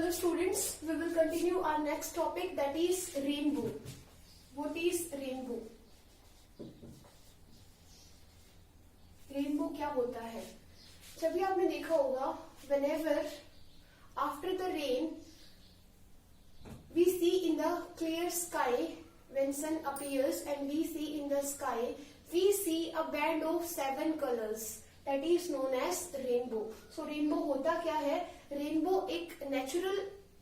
Hello students, we will continue our next topic, that is rainbow. What is rainbow? Rainbow क्या होता है? जब भी आपने देखा होगा, whenever after the rain we see in the clear sky, when sun appears and we see in the sky, we see a band of 7 colors, that is known as rainbow. So rainbow होता क्या है? Rainbow एक natural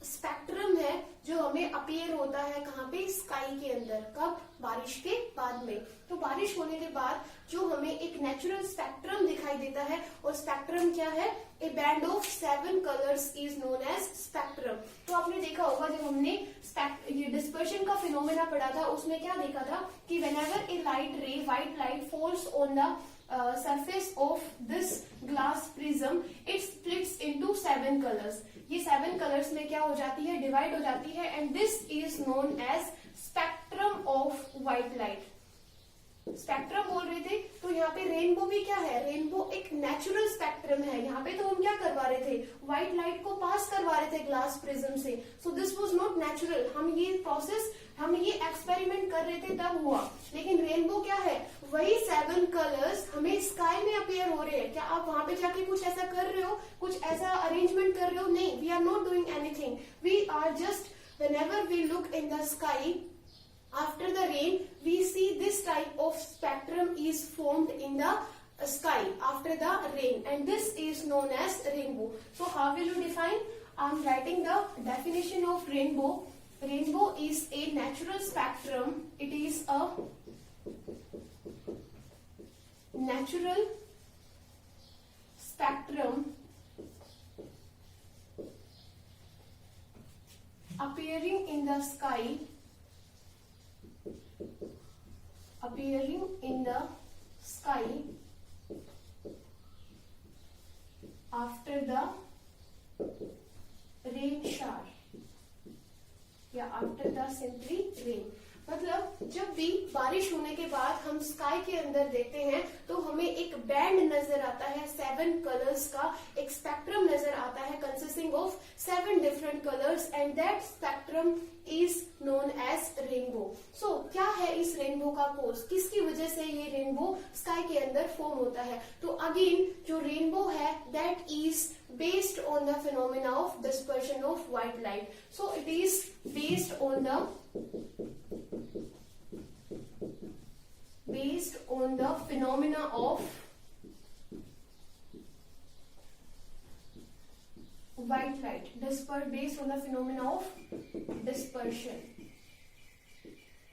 spectrum है जो हमें appear होता है कहाँ पे? स्काई के अंदर। कब? बारिश के बाद में। तो बारिश होने के बाद जो हमें एक नेचुरल स्पेक्ट्रम दिखाई देता है, और स्पेक्ट्रम क्या है? A band of 7 colours is known as spectrum. तो आपने देखा होगा जब हमने ये डिस्पर्शन का फिनोमेना पढ़ा था, उसमें क्या देखा था कि व्हेनेवर ए लाइट रे, white light falls on the surface of this glass prism, it splits into 7 colors. ये 7 colors में क्या हो जाती है? डिवाइड हो जाती है, and this is known as spectrum of white light. Spectrum बोल रहे थे, तो यहाँ पे रेनबो भी क्या है? रेनबो एक नेचुरल स्पेक्ट्रम है। यहाँ पे तो हम क्या करवा रहे थे? व्हाइट लाइट को पास करवा रहे थे ग्लास प्रिज्म से। सो दिस वाज नॉट नेचुरल। हम ये एक्सपेरिमेंट कर रहे थे तब हुआ। लेकिन रेनबो क्या है? वही 7 कलर्स हमें स्काई में अपीयर हो रहे हैं। क्या आप वहां पे जाके कुछ ऐसा कर रहे हो, कुछ ऐसा अरेंजमेंट कर रहे हो? नहीं, we are not doing anything. We are just whenever we look in the sky after the rain, we see this type of spectrum is formed in the sky after the rain, and this is known as rainbow. So how will you define? I'm writing the definition of rainbow. Rainbow is a natural spectrum. It is a natural spectrum appearing in the sky after the rain shower या after the simply rain। मतलब जब भी बारिश होने के बाद हम sky के अंदर देखते हैं तो हमें एक बैंड नजर आता है 7 कलर्स का, एक स्पेक्ट्रम नजर आता है consisting of 7 different colours, and that spectrum is known as rainbow. So क्या है इस रेनबो का कोर्स? किसकी वजह से ये रेनबो स्काई के अंदर फॉर्म होता है? तो अगेन जो रेनबो है that is based on the phenomena of dispersion of white light. So it is based on the phenomena of white light, based on the phenomena of dispersion.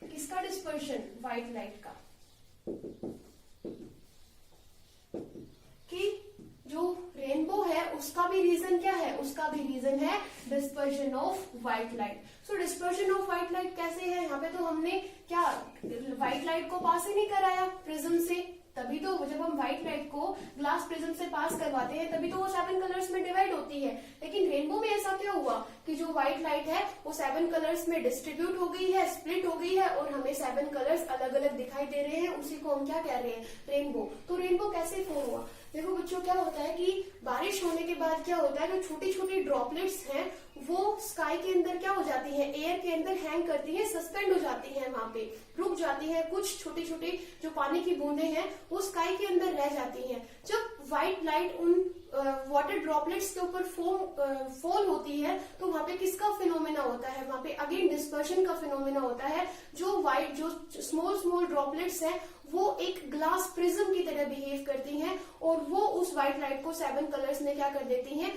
किसका dispersion? White light का। कि जो rainbow है उसका भी reason क्या है? उसका भी रीजन है dispersion of white light. So dispersion of white light कैसे है? यहाँ पे तो हमने क्या व्हाइट लाइट को पास ही नहीं कराया प्रिज्म से, तभी तो जब हम व्हाइट लाइट को ग्लास प्रिज्म से पास करवाते हैं तभी तो वो 7 कलर्स में डिवाइड होती है। लेकिन रेनबो में ऐसा क्या हुआ कि जो व्हाइट लाइट है वो 7 कलर्स में डिस्ट्रीब्यूट हो गई है, स्प्लिट हो गई है, और हमें 7 कलर्स अलग अलग दिखाई दे रहे हैं। उसी को हम क्या कह रहे हैं? रेनबो। तो रेनबो कैसे फॉर्म हुआ? देखो बच्चों, क्या होता है कि बारिश होने के बाद क्या होता है, जो छोटी छोटी ड्रॉपलेट्स हैं वो स्काई के अंदर क्या हो जाती है? एयर के अंदर हैंग करती है, सस्पेंड हो जाती है, वहां पे रुक जाती है। कुछ छोटी छोटी जो पानी की बूंदे हैं वो स्काई के अंदर रह जाती हैं। जब व्हाइट लाइट उन वाटर ड्रॉपलेट्स के ऊपर फॉल होती है तो वहां पे किसका फिनोमेना होता है? वहां पे अगेन डिस्पर्शन का फिनोमेना होता है। जो स्मॉल ड्रॉपलेट्स हैं वो एक ग्लास प्रिज्म की तरह बिहेव करती हैं, और वो उस व्हाइट लाइट को 7 कलर्स में क्या कर देती हैं?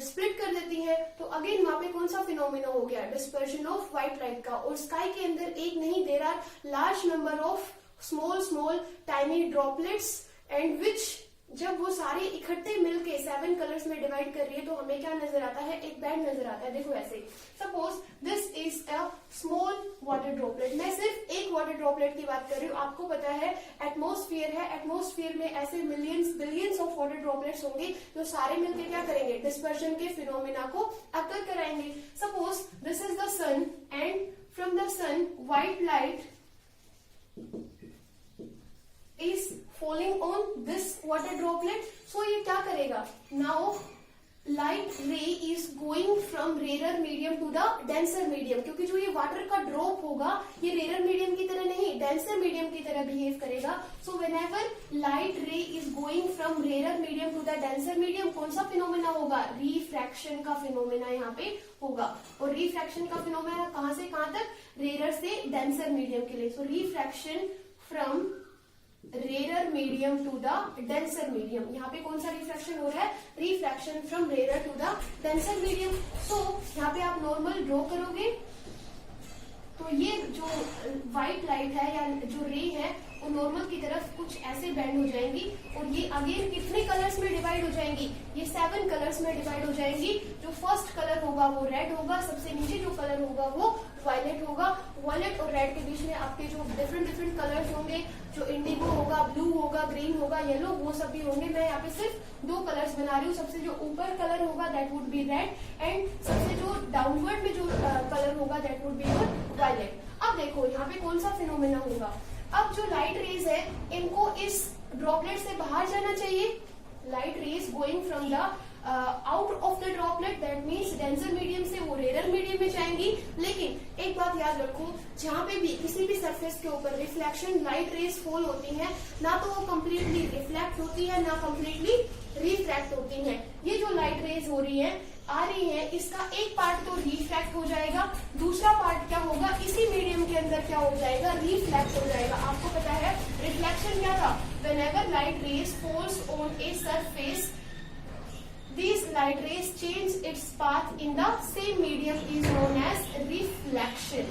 स्प्लिट कर देती है। तो अगेन वहां पे कौन सा फिनोमेना हो गया? डिस्पर्शन ऑफ व्हाइट लाइट का। और स्काई के अंदर एक नहीं, there are large number of small tiny droplets, and which जब वो सारे इकट्ठे मिलके 7 कलर्स में डिवाइड कर रही है तो हमें क्या नजर आता है? एक बैंड नजर आता है। देखो ऐसे, suppose this is a small water droplet. मैं सिर्फ एक वाटर ड्रॉपलेट की बात कर रही हूँ। आपको पता है एटमॉस्फेयर है, एटमॉस्फेयर में ऐसे बिलियंस ऑफ वाटर ड्रॉपलेट्स होंगे जो सारे मिलकर क्या करेंगे? डिस्पर्शन के फिनोमेना को अकर कराएंगे। Suppose this is the sun, and from the sun white light is falling on this water droplet. So ये क्या करेगा? Now light ray is going from rare medium to the denser medium, क्योंकि जो ये water का drop होगा ये rare medium की तरह नहीं डेंसर मीडियम की तरह बिहेव करेगा. So whenever light ray is going from rare medium to the denser medium, कौन सा फिनोमेना होगा? रिफ्रैक्शन का फिनोमेना यहाँ पे होगा. और रिफ्रैक्शन का फिनोमेना कहां से कहां तक? रेयर से डेंसर मीडियम के लिए. So refraction from rare medium to the denser medium. यहाँ पे कौन सा रिफ्रैक्शन हो रहा है? Refraction from rare to the denser medium. So यहाँ पे आप नॉर्मल ड्रॉ करोगे तो ये जो व्हाइट लाइट है या जो रे है वो नॉर्मल की तरफ कुछ ऐसे बेंड हो जाएंगी और ये अगेन कितने कलर्स में डिवाइड हो जाएंगी? ये 7 कलर्स में डिवाइड हो जाएंगी. जो फर्स्ट कलर होगा वो रेड होगा, सबसे नीचे जो कलर होगा वो वायलेट होगा. वायलेट और रेड के बीच में आपके जो डिफरेंट कलर्स होंगे, जो इंडिगो होगा, ब्लू होगा, ग्रीन होगा, येलो, वो सब भी होंगे. मैं यहाँ पे सिर्फ 2 कलर्स बना रही हूँ. सबसे जो ऊपर कलर होगा that would be red and सबसे जो डाउनवर्ड में जो कलर होगा that would be your violet. अब देखो यहाँ पे कौन सा फिनोमेना होगा. अब जो लाइट रेज है इनको इस ड्रॉपलेट से बाहर जाना चाहिए. Light rays going from the out of the droplet, that means denser medium से वो रेयर मीडियम में जाएंगी. लेकिन एक बात याद रखो, जहाँ पे भी किसी भी सरफेस के ऊपर रिफ्लेक्शन लाइट रेज फॉल होती है, ना तो वो कम्प्लीटली रिफ्लेक्ट होती है ना कम्प्लीटली रिफ्रैक्ट होती है. ये जो लाइट रेज हो रही है आ रही है, इसका एक पार्ट तो रिफ्रैक्ट हो जाएगा, दूसरा पार्ट क्या होगा? इसी मीडियम के अंदर क्या हो जाएगा? रिफ्लेक्ट हो जाएगा. आपको पता है रिफ्लेक्शन क्या था? Whenever light rays falls on a surface, these light rays change its path in the same medium is known as reflection.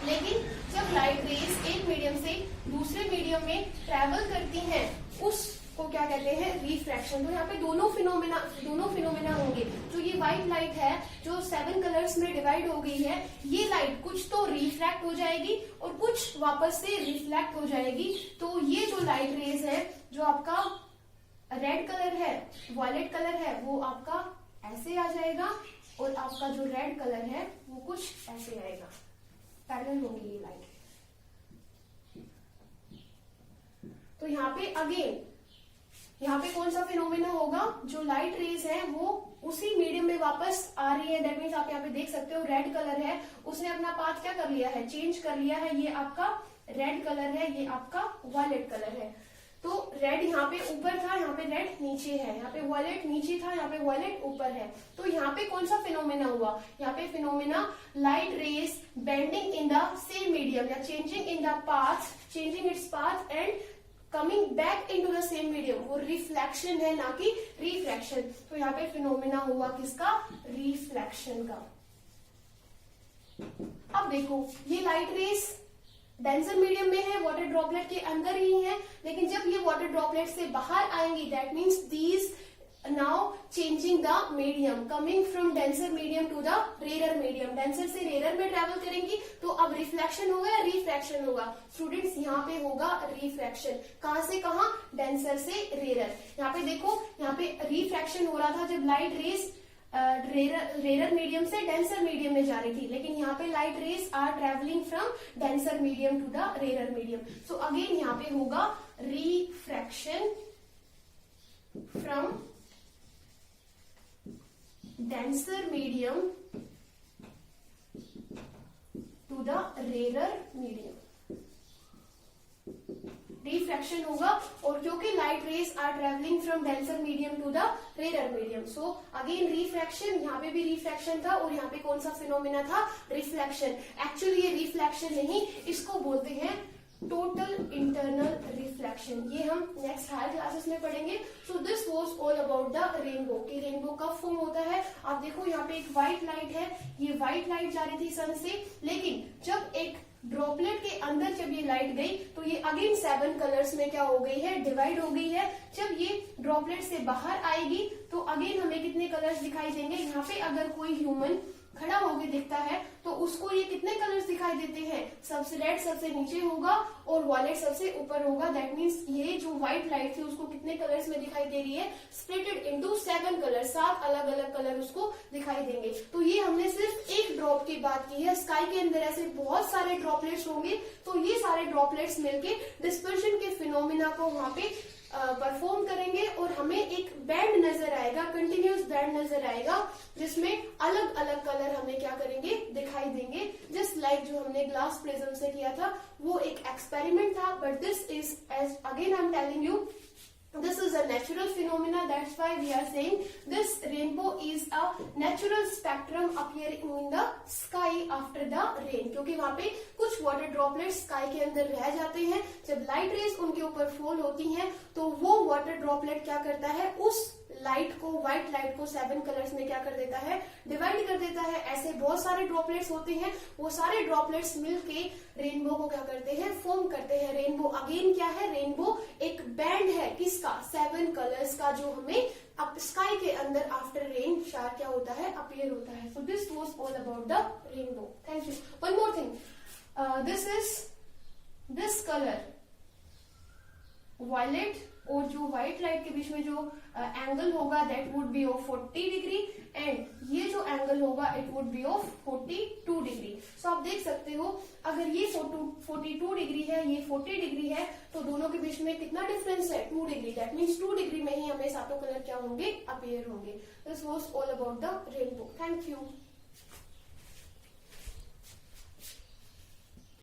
लेकिन जब लाइट रेज एक मीडियम से दूसरे मीडियम में ट्रेवल करती हैं उसको क्या कहते हैं? रिफ्रैक्शन. तो यहाँ पे दोनों फिनोमेना होंगे. जो ये व्हाइट लाइट है जो 7 कलर्स में डिवाइड हो गई है, ये लाइट कुछ तो रिफ्रैक्ट हो जाएगी और कुछ वापस से रिफ्लेक्ट हो जाएगी. तो ये जो लाइट रेज है, जो आपका रेड कलर है, वॉयलेट कलर है, वो आपका ऐसे आ जाएगा और आपका जो रेड कलर है वो कुछ ऐसे आएगा. पैरेलल होगी ये लाइट. तो यहाँ पे अगेन यहाँ पे कौन सा फिनोमेना होगा? जो लाइट रेज है वो उसी मीडियम में वापस आ रही है. दैट मीन्स आप यहाँ पे देख सकते हो रेड कलर है, उसने अपना पाथ क्या कर लिया है? चेंज कर लिया है. ये आपका रेड कलर है, ये आपका वॉयलेट कलर है. तो रेड यहाँ पे ऊपर था, यहाँ पे रेड नीचे है. यहाँ पे वॉयलेट नीचे था, यहाँ पे वॉयलेट ऊपर है. तो यहाँ पे कौन सा फिनोमेना हुआ? यहाँ पे phenomena light rays bending in the same medium या changing in the path, changing its path and coming back into the same medium. वो रिफ्लेक्शन है ना कि रिफ्रैक्शन. तो यहाँ पे फिनोमेना हुआ किसका? रिफ्लेक्शन का. अब देखो ये लाइट रेज डेंसर मीडियम में है, वाटर ड्रॉपलेट के अंदर ही है. लेकिन जब ये वाटर ड्रॉपलेट से बाहर आएंगी that means these now changing the medium, coming from denser medium to the rare medium. Denser से रेयर में ट्रेवल करेंगी तो अब रिफ्लेक्शन होगा या रिफ्रैक्शन होगा? स्टूडेंट्स यहाँ पे होगा रिफ्रैक्शन. कहां से कहां? डेंसर से रेयर. यहाँ पे देखो, यहाँ पे रिफ्रैक्शन हो रहा था जब लाइट रेज रेयर मीडियम से डेंसर मीडियम में जा रही थी. लेकिन यहाँ पे light rays are travelling from denser medium to the rare medium. So again यहाँ पे होगा refraction from denser medium to the rare medium. Refraction होगा और क्योंकि light rays are travelling from denser medium to the rare medium. So again refraction. यहाँ पे भी refraction था और यहाँ पे कौन सा फिनोमेना था? रिफ्लेक्शन. एक्चुअली ये रिफ्लेक्शन नहीं, इसको बोलते हैं टोटल इंटरनल रिफ्लेक्शन. ये हम नेक्स्ट हायर क्लासेस में पढ़ेंगे. सो this was all about the rainbow. कि रेनबो कब फॉर्म होता है? आप देखो यहाँ पे एक व्हाइट लाइट है, ये व्हाइट लाइट जा रही थी सन से, लेकिन जब एक ड्रॉपलेट के अंदर जब ये लाइट गई तो ये अगेन 7 कलर्स में क्या हो गई है? डिवाइड हो गई है. जब ये ड्रॉपलेट से बाहर आएगी तो अगेन हमें कितने कलर्स दिखाई देंगे? यहाँ पे अगर कोई ह्यूमन खड़ा होके दिखता है तो उसको ये कितने कलर्स दिखाई देते हैं? सबसे रेड सबसे नीचे होगा और वॉयलेट सबसे ऊपर होगा. दैट मीन्स ये जो व्हाइट लाइट थी उसको कितने कलर्स में दिखाई दे रही है? Splitted into 7 colour. 7 अलग अलग कलर उसको दिखाई देंगे. तो ये हमने सिर्फ एक ड्रॉप की बात की है. स्काई के अंदर ऐसे बहुत सारे ड्रॉपलेट्स होंगे, तो ये सारे ड्रॉपलेट्स मिलके डिस्पर्शन के फिनोमिना को वहां पे परफॉर्म करेंगे और हमें एक बैंड नजर आएगा, कंटिन्यूस बैंड नजर आएगा, जिसमें अलग अलग कलर हमें क्या करेंगे, दिखाई देंगे। जस्ट लाइक जो हमने ग्लास प्रिज्म से किया था, वो एक एक्सपेरिमेंट था, but this is, as again I am telling you, this is a natural phenomena. That's why we are saying this rainbow is a natural spectrum appearing in the sky after the rain, क्योंकि वहां पे कुछ water droplets sky के अंदर रह जाते हैं। जब लाइट रेज उनके ऊपर फॉल होती हैं तो वो वाटर ड्रॉपलेट क्या करता है, उस लाइट को, व्हाइट लाइट को 7 कलर्स में क्या कर देता है, डिवाइड कर देता है। ऐसे बहुत सारे ड्रॉपलेट्स होते हैं, वो सारे ड्रॉपलेट्स मिलके रेनबो को क्या करते हैं, फॉर्म करते हैं। रेनबो अगेन क्या है, रेनबो एक बैंड है किसका, 7 कलर्स का, जो हमें अब स्काई के अंदर आफ्टर रेन शार क्या होता है, अपीयर होता है। So this was all about the rainbow. Thank you. One more thing, this is this colour violet, और जो व्हाइट लाइट के बीच में जो एंगल होगा that would be of 40 degree, and ये जो एंगल होगा it would be of 42 degree. So आप देख सकते हो, अगर ये 42 डिग्री है, ये 40 डिग्री है, तो दोनों के बीच में कितना डिफरेंस है, 2 डिग्री। दैट मीन्स 2 डिग्री में ही हमें सातों कलर क्या होंगे, अपीयर होंगे। This was all about the rainbow. Thank you.